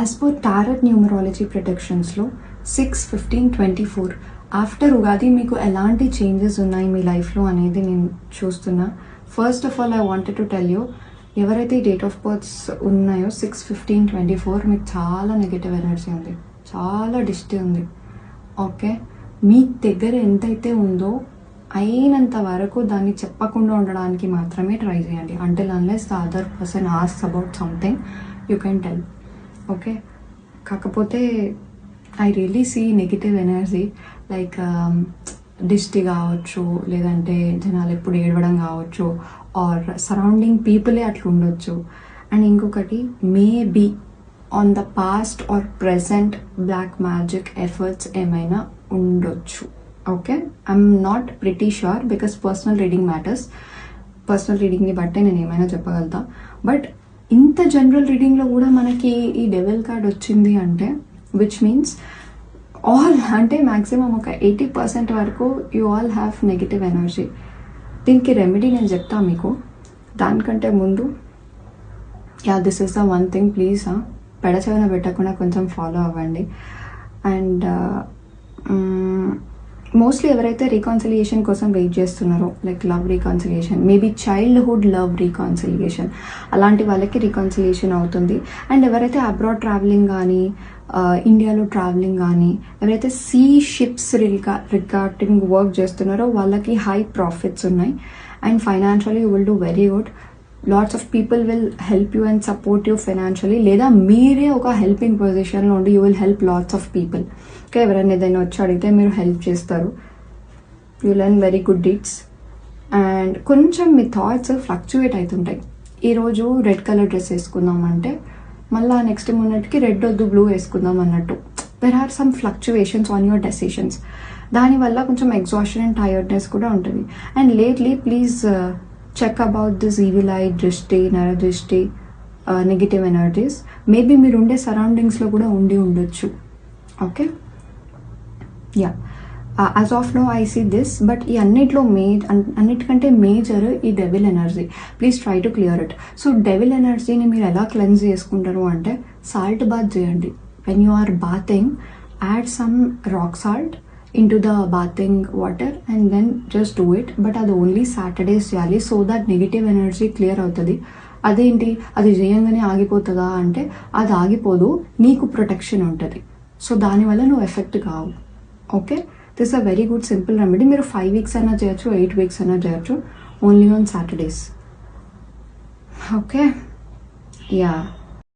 As per tarot numerology ప్రొడక్షన్స్లో 6/15/24 after Ugadi మీకు ఎలాంటి చేంజెస్ ఉన్నాయి మీ లైఫ్లో అనేది నేను చూస్తున్నా. First of all I wanted to tell you, ఎవరైతే డేట్ ఆఫ్ బర్త్స్ ఉన్నాయో 6/15/24 మీకు చాలా నెగిటివ్ ఎనర్జీ ఉంది, చాలా డిస్టి ఉంది. ఓకే, మీ దగ్గర ఎంతైతే ఉందో అయినంత వరకు దాన్ని చెప్పకుండా ఉండడానికి మాత్రమే ట్రై చేయండి. Until unless the other person asks about something you can tell. Okay, కాకపోతే I really see negative energy like డిస్టి కావచ్చు, లేదంటే జనాలు ఎప్పుడు ఏడవడం కావచ్చు, ఆర్ సరౌండింగ్ పీపులే అట్లా ఉండొచ్చు. అండ్ ఇంకొకటి maybe on the past or present black magic efforts ఏమైనా ఉండొచ్చు. Okay, I'm not pretty sure because personal reading matters. Personal రీడింగ్ని బట్టే నేను ఏమైనా చెప్పగలుగుతా. బట్ ఇంత జనరల్ రీడింగ్లో కూడా మనకి ఈ డెవిల్ కార్డ్ వచ్చింది అంటే విచ్ మీన్స్ ఆల్ అంటే మ్యాక్సిమం ఒక 80% వరకు you all have negative energy. దీనికి రెమెడీ నేను చెప్తాను మీకు. దానికంటే ముందు this is the one thing, please పెడచెవిన పెట్టకుండా కొంచెం ఫాలో అవ్వండి. అండ్ మోస్ట్లీ ఎవరైతే రీకాన్సిలియేషన్ కోసం వెయిట్ చేస్తున్నారో, like love reconciliation, maybe childhood love reconciliation, అలాంటి వాళ్ళకి రీకాన్సిలియేషన్ అవుతుంది. అండ్ ఎవరైతే అబ్రాడ్ ట్రావెలింగ్ కానీ ఇండియాలో ట్రావెలింగ్ కానీ ఎవరైతే సీ షిప్స్ రిగార్డింగ్ వర్క్ చేస్తున్నారో వాళ్ళకి హై ప్రాఫిట్స్ ఉన్నాయి. And financially you will do very good. Lots of people will help you and support you financially, లేదా మీరే ఒక హెల్పింగ్ పొజిషన్లో ఉండి you will help lots of people. Okay, ఎవరైనా ఏదైనా వచ్చి అడిగితే మీరు హెల్ప్ చేస్తారు. You learn very good deeds. And కొంచెం మీ థాట్స్ ఫ్లక్చువేట్ అవుతుంటాయి. ఈరోజు రెడ్ కలర్ డ్రెస్ వేసుకుందాం అంటే మళ్ళీ నెక్స్ట్ మినిట్కి రెడ్ వద్దు బ్లూ వేసుకుందాం అన్నట్టు. There are some fluctuations on your decisions. దానివల్ల కొంచెం ఎగ్జాషన్ అండ్ టైర్డ్నెస్ కూడా ఉంటుంది. And lately please check about this evil eye దృష్టి, నర దృష్టి, నెగిటివ్ ఎనర్జీస్. మేబీ మీరు ఉండే సరౌండింగ్స్లో కూడా ఉండి ఉండొచ్చు. Okay, ya, as of no I see this. But ఈ అన్నిటికంటే మేజర్ ఈ devil energy. Please try to clear it. So devil ఎనర్జీని మీరు ఎలా క్లెన్స్ చేసుకుంటారు అంటే సాల్ట్ బాత్ చేయండి. When you are bathing, add some rock salt into the bathing water and then just do it. But అది only Saturdays చేయాలి, so that negative energy clear అవుతుంది. అదేంటి అది చేయంగానే ఆగిపోతుందా అంటే అది ఆగిపోదు, నీకు ప్రొటెక్షన్ ఉంటుంది. సో దానివల్ల నువ్వు ఎఫెక్ట్ కావు. Okay, this a very good simple remedy. మీరు 5 weeks అయినా చేయొచ్చు, 8 weeks అయినా చేయొచ్చు, only on Saturdays. Okay, yeah.